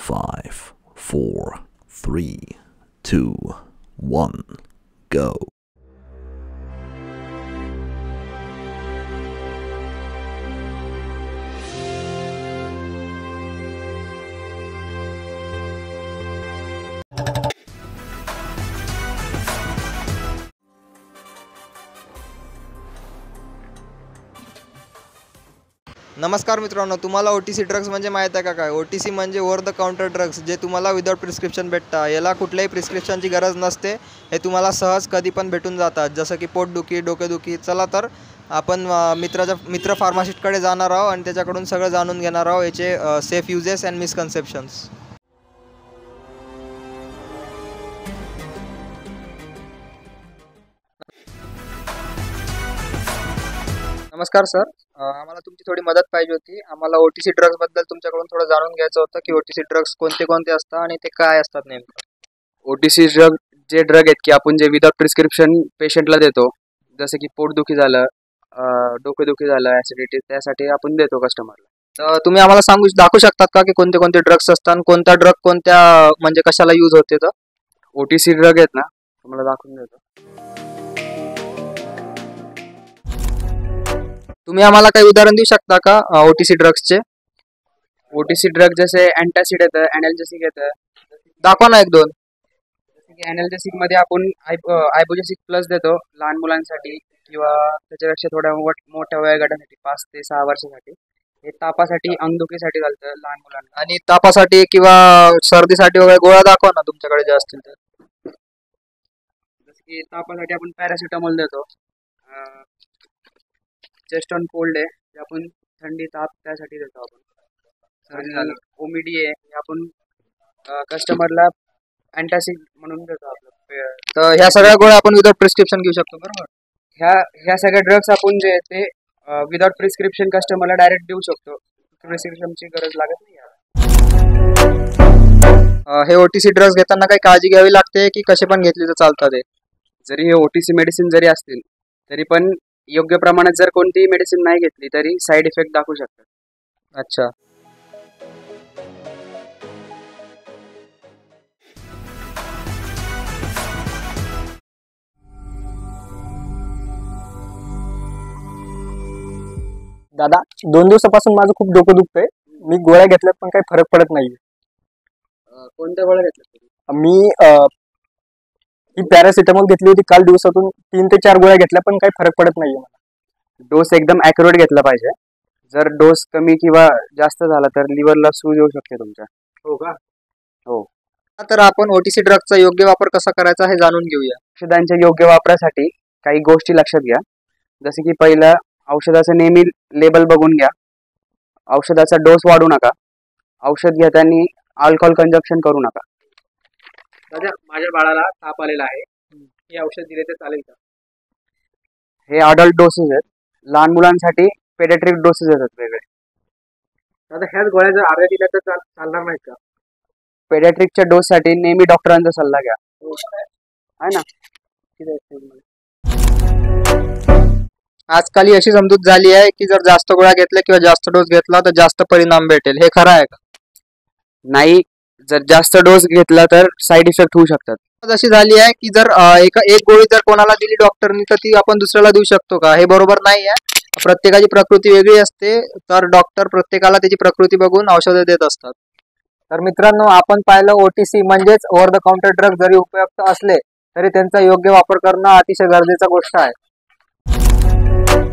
5, 4, 3, 2, 1, go. नमस्कार मित्रांनो, तुम्हाला OTC ड्रग्स म्हणजे माहीत आहे का? काय OTC म्हणजे ओव्हर द काउंटर ड्रग्स, जे तुम्हाला विदाउट प्रिस्क्रिप्शन भेटतात. याला कुठल्याही प्रिस्क्रिप्शनची गरज नसते. हे तुम्हाला सहज कधी पण भेटून जातात, जसं की पोटदुखी, डोकेदुखी. चला तर आपण मित्र फार्मासिस्टकडे जाणार आहोत आणि त्याच्याकडून सगळं जाणून घेणार आहोत याचे सेफ युजेस अँड मिसकन्सेप्शन्स. नमस्कार सर, आम्हाला तुमची थोडी मदत पाहिजे होती. आम्हाला OTC ड्रग्सबद्दल तुमच्याकडून थोडं जाणून घ्यायचं होतं की OTC ड्रग्स कोणते कोणते असतात आणि ते काय असतात नेमकं. OTC ड्रग आहेत की आपण जे विदाउट प्रिस्क्रिप्शन पेशंटला देतो, जसं की पोटदुखी झालं, डोकेदुखी झालं, ॲसिडिटी, त्यासाठी आपण देतो कस्टमरला. तर तुम्ही आम्हाला दाखवू शकतात का की कोणते कोणते ड्रग्स असतात, कोणता ड्रग कोणत्या म्हणजे कशाला यूज होते? तर OTC ड्रग आहेत ना, तुम्हाला दाखवून देतो. तुम्ही आम्हाला काही उदाहरण देऊ शकता का OTC ड्रग्सचे? OTC ड्रग जसे अँटासिड येतं, ॲनाल्जेसिक येतं. दाखवा ना एक दोन. जसं की ॲनाल्जेसिक मध्ये आपण आयबोजेसिक प्लस देतो लहान मुलांसाठी किंवा त्याच्यापेक्षा थोड्या मोठ्या वयोगटासाठी 5 ते 6 वर्षासाठी. हे तापासाठी, अंगदुखीसाठी घालतं लहान मुलांना. आणि तापासाठी किंवा सर्दीसाठी वगैरे गोळ्या दाखवा ना तुमच्याकडे जे असतील तर. जसं की तापासाठी आपण पॅरासिटामॉल देतो. चेस्ट ऑन कोल्ड आहे, जे आपण थंडी ताप त्यासाठी देतो आपण. आणि ओमिडी आहे, हे आपण कस्टमरला अँटासिड म्हणून देतो आपलं. तर ह्या सगळ्या गोळ्या आपण विदाउट प्रिस्क्रिप्शन घेऊ शकतो, बरोबर? ह्या सगळ्या ड्रग्स आपण जे आहे ते विदाउट प्रिस्क्रिप्शन कस्टमरला डायरेक्ट देऊ शकतो. प्रिस्क्रिप्शनची गरज लागत नाही. हे OTC ड्रग्स घेताना काही काळजी घ्यावी लागते की कसे पण घेतले तर चालतात? जरी हे OTC मेडिसिन जरी असतील तरी पण योग्य प्रमाणात जर कोणतीही मेडिसिन नाही घेतली तरी साईड इफेक्ट दाखवू शकतात. अच्छा. दादा, 2 दिवसापासून माझं खूप डोकं दुखतंय. मी गोळ्या घेतल्यात पण काही फरक पडत नाहीये. कोणत्या गोळ्या घेतल्या? मी ही पॅरासिटामॉल घेतली होती काल, दिवसातून 3 ते 4 गोळ्या घेतल्या पण काही फरक पडत नाहीये मला. डोस एकदम ॲक्युरेट घेतला पाहिजे. जर डोस कमी किंवा जास्त झाला तर लिव्हरला सूज येऊ शकते तुमच्या. हो का? हो. तर आपण OTC ड्रग्सचा योग्य वापर कसा करायचा हे जाणून घेऊया. औषधांच्या योग्य वापरासाठी काही गोष्टी लक्षात घ्या. जसे की पहिलं, औषधाचं नेहमी लेबल बघून घ्या. औषधाचा डोस वाढू नका. औषध घेताना अल्कोहोल कंजप्शन करू नका. दादा, माझ्या बाळाला ताप आलेला आहे, हे औषध दिले तर चालेल का? हे अडल्ट डोसेस आहेत. लहान मुलांसाठी पेडियाट्रिक डोसेस येतात वेगळे. दादा, ह्याच गोळ्या जर अर्ध्या दिल्या तर चालणार नाहीत का? पेडियाट्रिकच्या डोससाठी नेहमी डॉक्टरांचा सल्ला घ्या. आहे ना? आजकाल ही अशी समजूत झाली आहे की जर जास्त गोळ्या घेतल्या किंवा जास्त डोस घेतला तर जास्त परिणाम भेटेल. हे खरं आहे का? नाही, जर जास्त डोस घेतला तर साईड इफेक्ट होऊ शकतात. अशी झाली आहे की जर एक गोळी जर कोणाला दिली डॉक्टरनी तर ती आपण दुसऱ्याला देऊ शकतो का? हे बरोबर नाही आहे. प्रत्येकाची प्रकृती वेगळी असते, तर डॉक्टर प्रत्येकाला त्याची प्रकृती बघून औषधं देत असतात. तर मित्रांनो, आपण पाहिलं OTC म्हणजेच ओव्हर द काउंटर ड्रग जरी उपयुक्त असले तरी त्यांचा योग्य वापर करणं अतिशय गरजेचा गोष्ट आहे.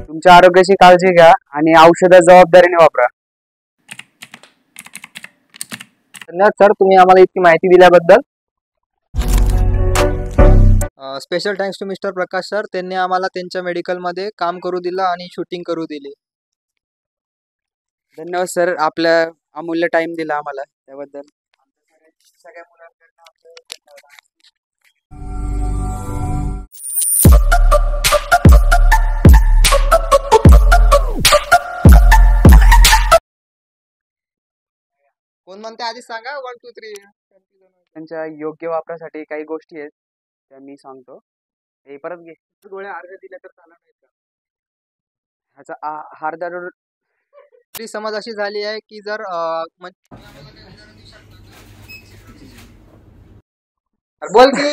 तुमच्या आरोग्याची काळजी घ्या आणि औषधं जबाबदारीने वापरा. धन्यवाद सर, तुम्ही आम्हाला इतकी माहिती दिल्याबद्दल. Special thanks to mister Prakash sir. त्यांनी आम्हाला त्यांच्या मेडिकलमध्ये काम करू दिलं आणि शूटिंग करू दिली. धन्यवाद सर, आपल्या अमूल्य टाइम दिला आम्हाला, त्याबद्दल सगळ्या मुलांकडनं आपलं धन्यवाद. कोण म्हणते आधी सांगा? 1 2 3. त्यांच्या योग्य वापरासाठी काही गोष्टी आहेत त्या मी सांगतो. हे परत घे. गोळ्या अर्ध्या दिल्या तर चालणार नाहीत का? ह्याचा हार्दर समज अशी झाली आहे की जर बोल की.